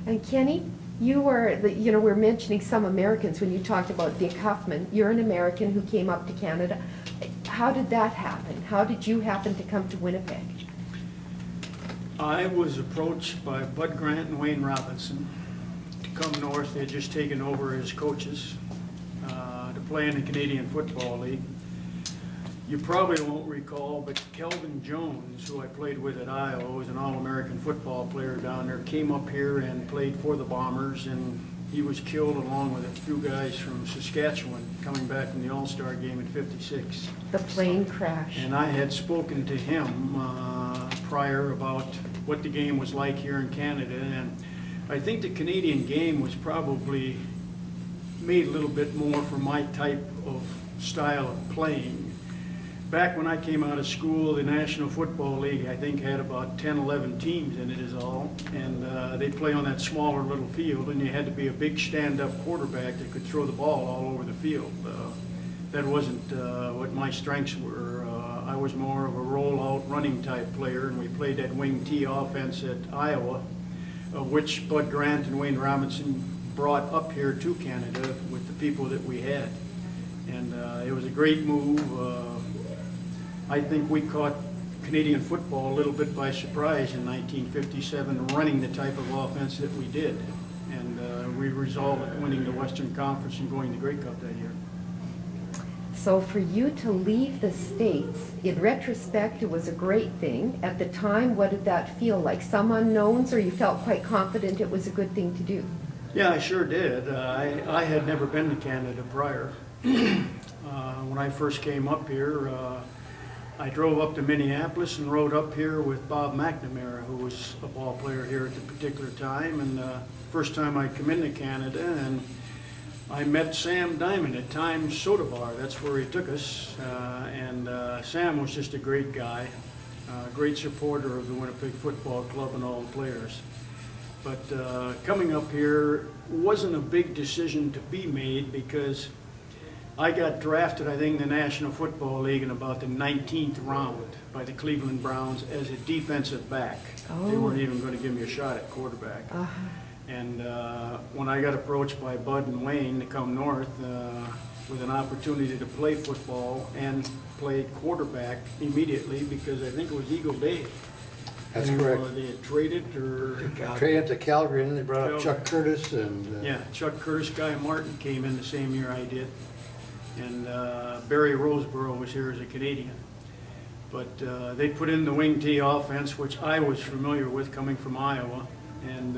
And Kenny, you were, we're mentioning some Americans when you talked about Dick Huffman. You're an American who came up to Canada. How did that happen? How did you happen to come to Winnipeg? I was approached by Bud Grant and Wayne Robinson to come north. They had just taken over as coaches to play in the Canadian Football League. You probably won't recall, but Kelvin Jones, who I played with at Iowa, was an All-American football player down there, came up here and played for the Bombers, and he was killed along with a few guys from Saskatchewan coming back from the All-Star game in '56. The plane crash. And I had spoken to him prior about what the game was like here in Canada, and I think the Canadian game was probably made a little bit more for my type of style of playing. Back when I came out of school, the National Football League, I think, had about 10, 11 teams in it is all, and they play on that smaller little field, and you had to be a big stand-up quarterback that could throw the ball all over the field. That wasn't what my strengths were. I was more of a roll-out running type player, and we played that wing T offense at Iowa, which Bud Grant and Wayne Robinson brought up here to Canada with the people that we had. And it was a great move. I think we caught Canadian football a little bit by surprise in 1957, running the type of offense that we did. And we resolved at winning the Western Conference and going to the Grey Cup that year. So for you to leave the States, in retrospect, it was a great thing. At the time, what did that feel like? Some unknowns, or you felt quite confident it was a good thing to do? Yeah, I sure did. I had never been to Canada prior. When I first came up here, I drove up to Minneapolis and rode up here with Bob McNamara, who was a ball player here at the particular time. And first time I come into Canada, and I met Sam Diamond at Times Soda Bar. That's where he took us. Sam was just a great guy, great supporter of the Winnipeg Football Club and all the players. But coming up here wasn't a big decision to be made because I got drafted, I think, in the National Football League in about the 19th round by the Cleveland Browns as a defensive back. Oh. They weren't even going to give me a shot at quarterback. And when I got approached by Bud and Wayne to come north with an opportunity to play football and play quarterback immediately, because I think it was Eagle Day. That's correct. They had traded or... Traded to Calgary, and they brought up Calgary. Chuck Curtis and... Yeah, Chuck Curtis, Guy Martin came in the same year I did. And Barry Roseborough was here as a Canadian. But they put in the wing T offense, which I was familiar with coming from Iowa. And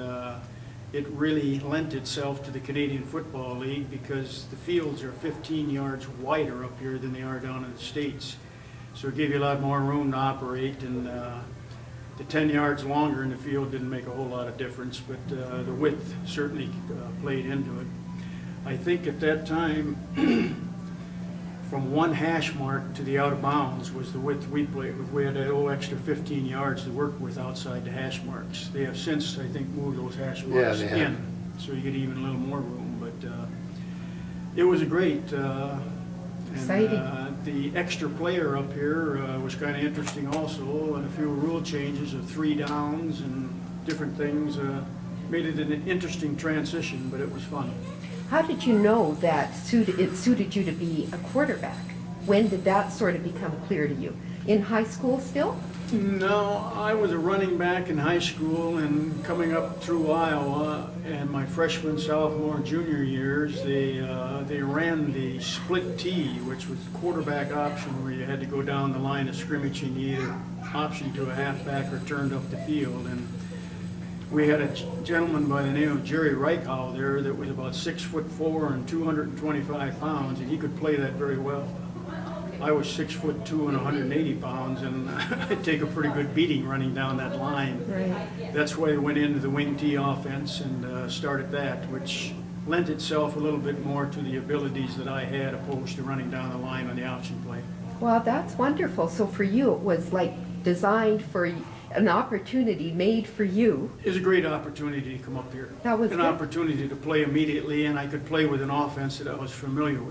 it really lent itself to the Canadian Football League because the fields are 15 yards wider up here than they are down in the States. So it gave you a lot more room to operate, and the 10 yards longer in the field didn't make a whole lot of difference, but the width certainly played into it. I think at that time, from one hash mark to the out of bounds was the width we played with. We had that whole extra 15 yards to work with outside the hash marks. They have since, I think, moved those hash marks in, so you get even a little more room. But it was a great. Exciting. The extra player up here was kind of interesting also, and a few rule changes of 3 downs and different things made it an interesting transition, but it was fun. How did you know that it suited you to be a quarterback? When did that sort of become clear to you? In high school still? No, I was a running back in high school, and coming up through Iowa, and my freshman, sophomore, junior years, they ran the split T, which was quarterback option, where you had to go down the line of scrimmage and either option to a halfback or turned up the field. And we had a gentleman by the name of Jerry Reichau there that was about 6'4" and 225 pounds, and he could play that very well. I was 6'2" and 180 pounds, and I'd take a pretty good beating running down that line. Right. That's why I went into the wing T offense and started that, which lent itself a little bit more to the abilities that I had opposed to running down the line on the option play. Well, that's wonderful. So for you, it was like designed for an opportunity made for you. It was a great opportunity to come up here. That was an good. opportunity to play immediately, and I could play with an offense that I was familiar with.